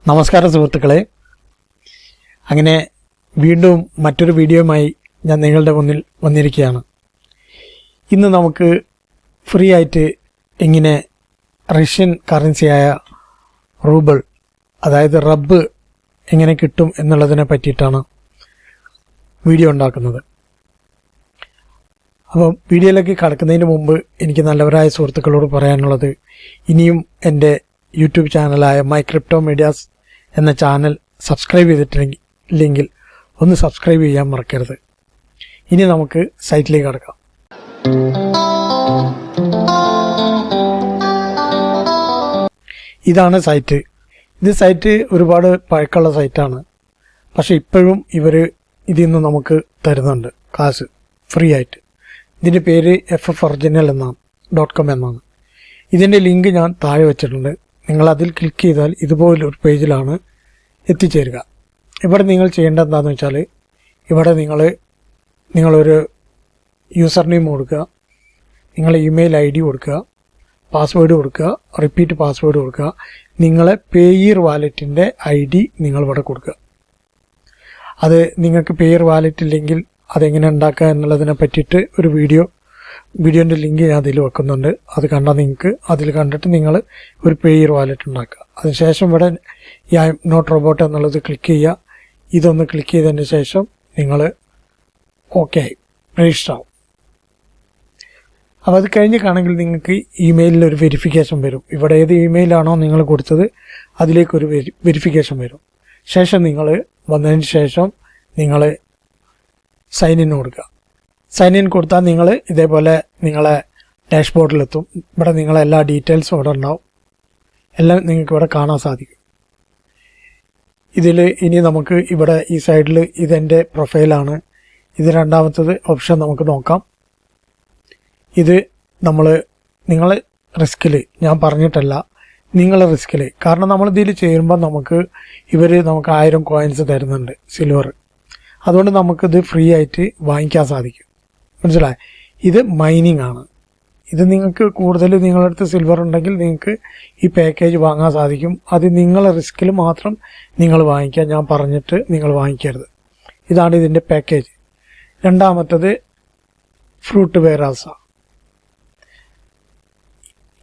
നമസ്കാരം സുഹൃത്തുക്കളെ, അങ്ങനെ വീണ്ടും മറ്റൊരു വീഡിയോയുമായി ഞാൻ നിങ്ങളുടെ മുന്നിൽ വന്നിരിക്കുകയാണ്. ഇന്ന് നമുക്ക് ഫ്രീ ആയിട്ട് എങ്ങനെ റഷ്യൻ കറൻസിയായ റൂബിൾ, അതായത് റബ്ബ് എങ്ങനെ കിട്ടും എന്നുള്ളതിനെ പറ്റിയിട്ടാണ് വീഡിയോ ഉണ്ടാക്കുന്നത്. അപ്പം വീഡിയോയിലേക്ക് കടക്കുന്നതിന് മുമ്പ് എനിക്ക് നല്ലവരായ സുഹൃത്തുക്കളോട് പറയാനുള്ളത്, ഇനിയും എൻ്റെ യൂട്യൂബ് ചാനലായ mycryptomedias എന്ന ചാനൽ സബ്സ്ക്രൈബ് ചെയ്തിട്ടില്ലെങ്കിൽ ഒന്ന് സബ്സ്ക്രൈബ് ചെയ്യാൻ മറക്കരുത്. ഇനി നമുക്ക് സൈറ്റിലേക്ക് കടക്കാം. ഇതാണ് സൈറ്റ്. ഇത് സൈറ്റ് ഒരുപാട് പഴക്കമുള്ള സൈറ്റാണ്. പക്ഷെ ഇപ്പോഴും ഇവർ ഇതിൽ നിന്ന് നമുക്ക് തരുന്നുണ്ട് കാശ് ഫ്രീ ആയിട്ട്. ഇതിൻ്റെ പേര് FFOriginal .com എന്നാണ്. ഇതിൻ്റെ ലിങ്ക് ഞാൻ താഴെ വെച്ചിട്ടുണ്ട്. നിങ്ങളതിൽ ക്ലിക്ക് ചെയ്താൽ ഇതുപോലൊരു പേജിലാണ് എത്തിച്ചേരുക. ഇവിടെ നിങ്ങൾ ചെയ്യേണ്ടത് എന്താണെന്ന് വെച്ചാൽ, ഇവിടെ നിങ്ങളൊരു യൂസർ നെയിം കൊടുക്കുക, നിങ്ങളെ ഇമെയിൽ ID കൊടുക്കുക, പാസ്വേഡ് കൊടുക്കുക, റിപ്പീറ്റ് പാസ്വേഡ് കൊടുക്കുക, നിങ്ങളെ പേയർ വാലറ്റിൻ്റെ ID നിങ്ങളിവിടെ കൊടുക്കുക. അത് നിങ്ങൾക്ക് പേയർ വാലറ്റ് ഇല്ലെങ്കിൽ അതെങ്ങനെ ഉണ്ടാക്കുക എന്നുള്ളതിനെ പറ്റിയിട്ട് ഒരു വീഡിയോൻ്റെ ലിങ്ക് ഞാൻ അതിൽ വെക്കുന്നുണ്ട്. അത് കണ്ടാൽ നിങ്ങൾക്ക് അതിൽ കണ്ടിട്ട് നിങ്ങൾ ഒരു പേയർ വാലറ്റ് ഉണ്ടാക്കുക. അതിനുശേഷം ഇവിടെ ഈ ഐ എം നോട്ട് റോബോട്ട് എന്നുള്ളത് ക്ലിക്ക് ചെയ്യുക. ഇതൊന്ന് ക്ലിക്ക് ചെയ്തതിന് ശേഷം നിങ്ങൾ ഓക്കെ ആയി രജിസ്റ്റർ ആവും. അപ്പോൾ അത് കഴിഞ്ഞിട്ടാണെങ്കിൽ നിങ്ങൾക്ക് ഇമെയിലിൽ ഒരു വെരിഫിക്കേഷൻ വരും. ഇവിടെ ഏത് ഇമെയിലാണോ നിങ്ങൾ കൊടുത്തത് അതിലേക്കൊരു വെരിഫിക്കേഷൻ വരും. ശേഷം നിങ്ങൾ വന്നതിന് ശേഷം നിങ്ങൾ സൈൻ ഇൻ കൊടുക്കുക. സൈൻ ഇൻ കൊടുത്താൽ നിങ്ങൾ ഇതേപോലെ നിങ്ങളെ ഡാഷ്ബോർഡിലെത്തും. ഇവിടെ നിങ്ങളെ എല്ലാ ഡീറ്റെയിൽസും ഇവിടെ ഉണ്ടാവും. എല്ലാം നിങ്ങൾക്ക് ഇവിടെ കാണാൻ സാധിക്കും. ഇതിൽ ഇനി നമുക്ക് ഇവിടെ ഈ സൈഡിൽ ഇതെൻ്റെ പ്രൊഫൈലാണ്. ഇത് രണ്ടാമത്തത് ഓപ്ഷൻ നമുക്ക് നോക്കാം. ഇത് നിങ്ങൾ റിസ്കിൽ, ഞാൻ പറഞ്ഞിട്ടല്ല, നിങ്ങൾ റിസ്കിൽ. കാരണം നമ്മളിതിൽ ചേരുമ്പോൾ നമുക്ക് 1000 കോയിൻസ് തരുന്നുണ്ട്, സിൽവർ. അതുകൊണ്ട് നമുക്കിത് ഫ്രീ ആയിട്ട് വാങ്ങിക്കാൻ സാധിക്കും. മനസ്സിലായി? ഇത് മൈനിങ് ആണ്. ഇത് നിങ്ങൾക്ക് കൂടുതൽ നിങ്ങളുടെ അടുത്ത് സിൽവർ ഉണ്ടെങ്കിൽ നിങ്ങൾക്ക് ഈ പാക്കേജ് വാങ്ങാൻ സാധിക്കും. അത് നിങ്ങളെ റിസ്കിൽ മാത്രം നിങ്ങൾ വാങ്ങിക്കുക. ഞാൻ പറഞ്ഞിട്ട് നിങ്ങൾ വാങ്ങിക്കരുത്. ഇതാണ് ഇതിൻ്റെ പാക്കേജ്. രണ്ടാമത്തത് ഫ്രൂട്ട് വെയറാസ.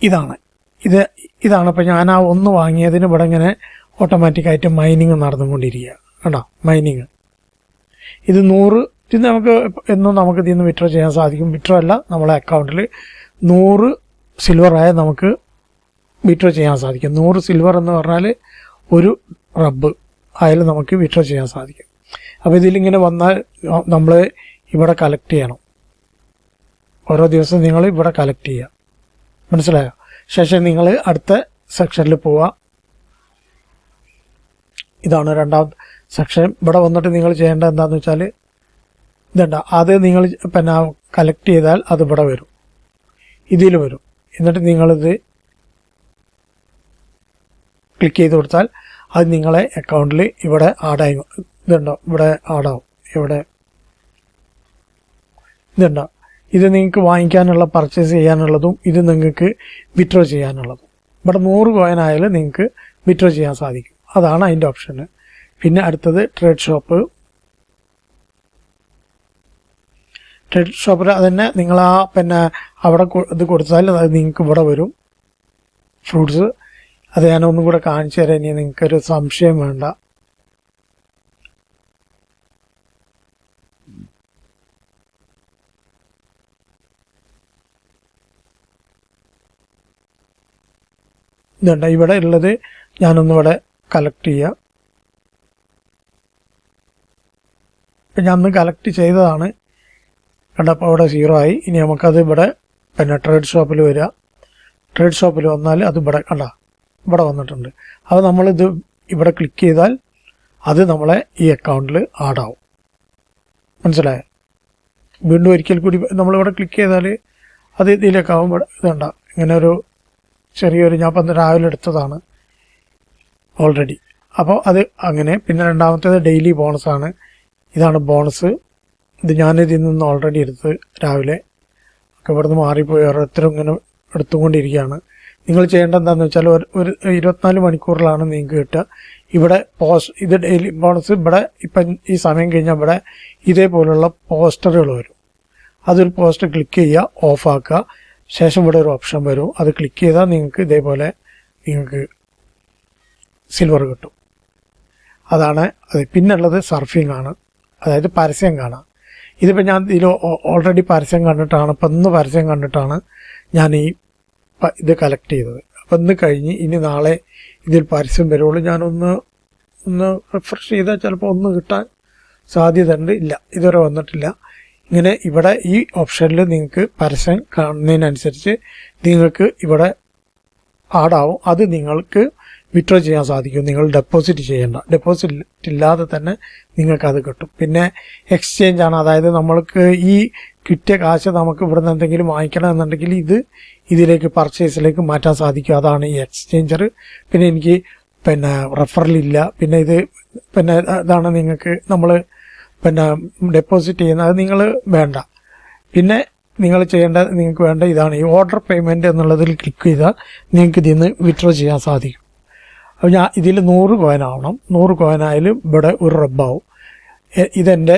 ഇതാണ്. അപ്പോൾ ഞാൻ ആ ഒന്ന് വാങ്ങിയതിന് ഇവിടെ ഇങ്ങനെ ഓട്ടോമാറ്റിക്കായിട്ട് മൈനിങ് നടന്നുകൊണ്ടിരിക്കുക. കണ്ടോ, മൈനിങ്. ഇത് 100 ഇത് നമുക്ക് എന്നും നമുക്ക് ഇതിൽ നിന്ന് വിഡ്രോ ചെയ്യാൻ സാധിക്കും. വിഡ്രോ അല്ല, നമ്മളെ അക്കൗണ്ടിൽ 100 സിൽവറായ നമുക്ക് വിഡ്രോ ചെയ്യാൻ സാധിക്കും. 100 സിൽവർ എന്ന് പറഞ്ഞാൽ ഒരു റബ്ബ് ആയാലും നമുക്ക് വിഡ്രോ ചെയ്യാൻ സാധിക്കും. അപ്പോൾ ഇതിലിങ്ങനെ വന്നാൽ നമ്മൾ ഇവിടെ കളക്ട് ചെയ്യണം. ഓരോ ദിവസം നിങ്ങൾ ഇവിടെ കളക്ട് ചെയ്യുക. മനസ്സിലായോ? ശേഷം നിങ്ങൾ അടുത്ത സെക്ഷനിൽ പോവുക. ഇതാണ് രണ്ടാമത്തെ സെക്ഷൻ. ഇവിടെ വന്നിട്ട് നിങ്ങൾ ചെയ്യേണ്ടത് എന്താണെന്ന് വെച്ചാൽ, ഇതുണ്ട, അത് നിങ്ങൾ പിന്നെ കളക്ട് ചെയ്താൽ അത് ഇവിടെ വരും, ഇതിൽ വരും. എന്നിട്ട് നിങ്ങളിത് ക്ലിക്ക് ചെയ്ത് കൊടുത്താൽ അത് നിങ്ങളെ അക്കൗണ്ടിൽ ഇവിടെ ആഡായി. ഇതുണ്ടോ, ഇവിടെ ആഡാവും. ഇതുണ്ടോ, ഇത് നിങ്ങൾക്ക് വാങ്ങിക്കാനുള്ള, പർച്ചേസ് ചെയ്യാനുള്ളതും ഇത് നിങ്ങൾക്ക് വിഡ്രോ ചെയ്യാനുള്ളതും. ഇവിടെ 100 കോയിൻ ആയാലും നിങ്ങൾക്ക് വിഡ്രോ ചെയ്യാൻ സാധിക്കും. അതാണ് അതിൻ്റെ ഓപ്ഷന്. പിന്നെ അടുത്തത് ട്രേഡ് ഷോപ്പിൽ അതന്നെ നിങ്ങൾ പിന്നെ അവിടെ ഇത് കൊടുത്താൽ അത് നിങ്ങൾക്ക് ഇവിടെ വരും ഫ്രൂട്ട്സ്. അത് ഞാനൊന്നും കൂടെ കാണിച്ചു തരാം. ഇനി നിങ്ങൾക്കൊരു സംശയം വേണ്ട. ഇതുണ്ട്, ഇവിടെ ഉള്ളത് ഞാനൊന്നിവിടെ കളക്ട് ചെയ്യാം. ഇപ്പം ഞാൻ അന്ന് കളക്ട് ചെയ്തതാണ്. കണ്ടപ്പോൾ അവിടെ 0 ആയി. ഇനി നമുക്കത് ഇവിടെ പിന്നെ ട്രേഡ് ഷോപ്പിൽ വരിക. ട്രേഡ് ഷോപ്പിൽ വന്നാൽ അത് ഇവിടെ വന്നിട്ടുണ്ട്. അപ്പോൾ നമ്മളിത് ഇവിടെ ക്ലിക്ക് ചെയ്താൽ അത് നമ്മളെ ഈ അക്കൗണ്ടിൽ ആഡാവും. മനസ്സിലായോ? വീണ്ടും ഒരിക്കൽ കൂടി നമ്മളിവിടെ ക്ലിക്ക് ചെയ്താൽ അത് ഇതിലേക്കാവും. ഇവിടെ ഇതുണ്ട, ഇങ്ങനെ ഒരു ചെറിയൊരു, ഞാൻ ഇപ്പം രാവിലെ എടുത്തതാണ് ഓൾറെഡി. അപ്പോൾ അത് അങ്ങനെ. പിന്നെ രണ്ടാമത്തേത് ഡെയിലി ബോണസാണ്. ഇതാണ് ബോണസ്. ഇത് ഞാനിതിൽ നിന്ന് ഓൾറെഡി എടുത്ത് രാവിലെ ഒക്കെ ഇവിടുന്ന് മാറിപ്പോയി ഓരോരുത്തരും ഇങ്ങനെ എടുത്തുകൊണ്ടിരിക്കുകയാണ്. നിങ്ങൾ ചെയ്യേണ്ടത് എന്താണെന്ന് വെച്ചാൽ ഒരു 24 മണിക്കൂറിലാണ് നിങ്ങൾക്ക് കിട്ടുക. ഇവിടെ ഇത് ഡെയിലി ബോണസ് ഇവിടെ ഇപ്പം ഈ സമയം കഴിഞ്ഞാൽ ഇവിടെ ഇതേപോലുള്ള പോസ്റ്ററുകൾ വരും. അതൊരു പോസ്റ്റർ ക്ലിക്ക് ചെയ്യുക, ഓഫ് ആക്കുക. ശേഷം ഇവിടെ ഒരു ഓപ്ഷൻ വരും, അത് ക്ലിക്ക് ചെയ്താൽ നിങ്ങൾക്ക് ഇതേപോലെ നിങ്ങൾക്ക് സിൽവർ കിട്ടും. അതാണ് അത്. പിന്നുള്ളത് സർഫിംഗ് ആണ്, അതായത് പരസ്യം കാണാം. ഇതിപ്പോൾ ഞാൻ ഇതിൽ ഓൾറെഡി പരസ്യം കണ്ടിട്ടാണ്, ഇപ്പം ഇന്ന് പരസ്യം കണ്ടിട്ടാണ് ഞാൻ ഇത് കളക്ട് ചെയ്തത്. അപ്പം ഇന്ന് കഴിഞ്ഞ് ഇനി നാളെ ഇതിൽ പരസ്യം വരുള്ളൂ. ഞാനൊന്ന് റിഫ്രഷ് ചെയ്താൽ ചിലപ്പോൾ ഒന്ന് കിട്ടാൻ സാധ്യതയുണ്ട്. ഇല്ല, ഇതുവരെ വന്നിട്ടില്ല. ഇങ്ങനെ ഇവിടെ ഈ ഓപ്ഷനിൽ നിങ്ങൾക്ക് പരസ്യം കാണുന്നതിനനുസരിച്ച് നിങ്ങൾക്ക് ഇവിടെ ആഡാവും. അത് നിങ്ങൾക്ക് വിത്ഡ്രോ ചെയ്യാൻ സാധിക്കും. നിങ്ങൾ ഡെപ്പോസിറ്റ് ചെയ്യേണ്ട, ഡെപ്പോസിറ്റ് ഇല്ലാതെ തന്നെ നിങ്ങൾക്കത് കിട്ടും. പിന്നെ എക്സ്ചേഞ്ച് ആണ്, അതായത് നമ്മൾക്ക് ഈ കിട്ടിയ കാശ് നമുക്ക് ഇവിടുന്ന് എന്തെങ്കിലും വാങ്ങിക്കണം എന്നുണ്ടെങ്കിൽ ഇതിലേക്ക് പർച്ചേസിലേക്ക് മാറ്റാൻ സാധിക്കും. അതാണ് ഈ എക്സ്ചേഞ്ചർ. പിന്നെ എനിക്ക് റെഫറലില്ല. പിന്നെ ഇതാണ് നിങ്ങൾക്ക് നമ്മൾ ഡെപ്പോസിറ്റ് ചെയ്യുന്നത്, അത് നിങ്ങൾ വേണ്ട. പിന്നെ നിങ്ങൾ നിങ്ങൾക്ക് വേണ്ട ഇതാണ് ഈ ഓർഡർ പേയ്മെൻറ്റ് എന്നുള്ളതിൽ ക്ലിക്ക് ചെയ്താൽ നിങ്ങൾക്ക് ഇതിൽ നിന്ന് വിത്ഡ്രോ ചെയ്യാൻ സാധിക്കും. അപ്പോൾ ഇതിൽ 100 കോയിൻ ആവണം. 100 കോയിൻ ആയാലും ഇവിടെ ഒരു റബ്ബാവും. ഇതെൻ്റെ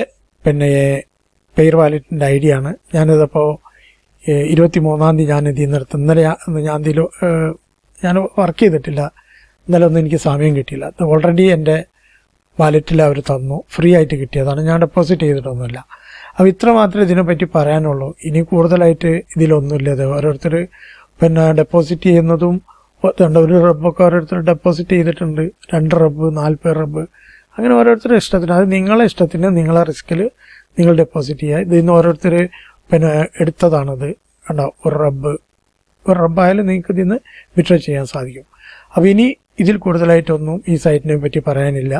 പെയർ വാലറ്റിൻ്റെ ഐഡിയ ആണ്. ഞാനിതപ്പോൾ 23-ാം തീയതി ഞാൻ ഇതിൽ നിന്ന് എടുത്തു. ഇന്നലെ ഞാൻ വർക്ക് ചെയ്തിട്ടില്ല. ഇന്നലെ ഒന്നും എനിക്ക് സമയം കിട്ടിയില്ല. അത് ഓൾറെഡി എൻ്റെ വാലറ്റിൽ അവർ തന്നു, ഫ്രീ ആയിട്ട് കിട്ടിയതാണ്, ഞാൻ ഡെപ്പോസിറ്റ് ചെയ്തിട്ടൊന്നുമില്ല. അപ്പോൾ ഇത്ര മാത്രമേ ഇതിനെപ്പറ്റി പറയാനുള്ളൂ. ഇനി കൂടുതലായിട്ട് ഇതിലൊന്നുമില്ല. ഇത് ഓരോരുത്തർ ഡെപ്പോസിറ്റ് ചെയ്യുന്നതും ഒരു റബ്ബൊക്കെ ഓരോരുത്തർ ഡെപ്പോസിറ്റ് ചെയ്തിട്ടുണ്ട്. 2 റബ്ബ്, 40 റബ്ബ്, അങ്ങനെ ഓരോരുത്തരുടെ ഇഷ്ടത്തിന്. അത് നിങ്ങളെ ഇഷ്ടത്തിന് നിങ്ങളെ റിസ്കിൽ നിങ്ങൾ ഡെപ്പോസിറ്റ് ചെയ്യുക. ഇതിൽ നിന്ന് ഓരോരുത്തർ എടുത്തതാണത്. കണ്ടോ, ഒരു റബ്ബായാലും നിങ്ങൾക്ക് ഇതിൽ നിന്ന് വിത്ഡ്രോ ചെയ്യാൻ സാധിക്കും. അപ്പോൾ ഇനി ഇതിൽ കൂടുതലായിട്ടൊന്നും ഈ സൈറ്റിനെ പറ്റി പറയാനില്ല.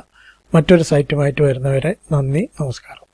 മറ്റൊരു സൈറ്റുമായിട്ട് വരുന്നവരെ നന്ദി, നമസ്കാരം.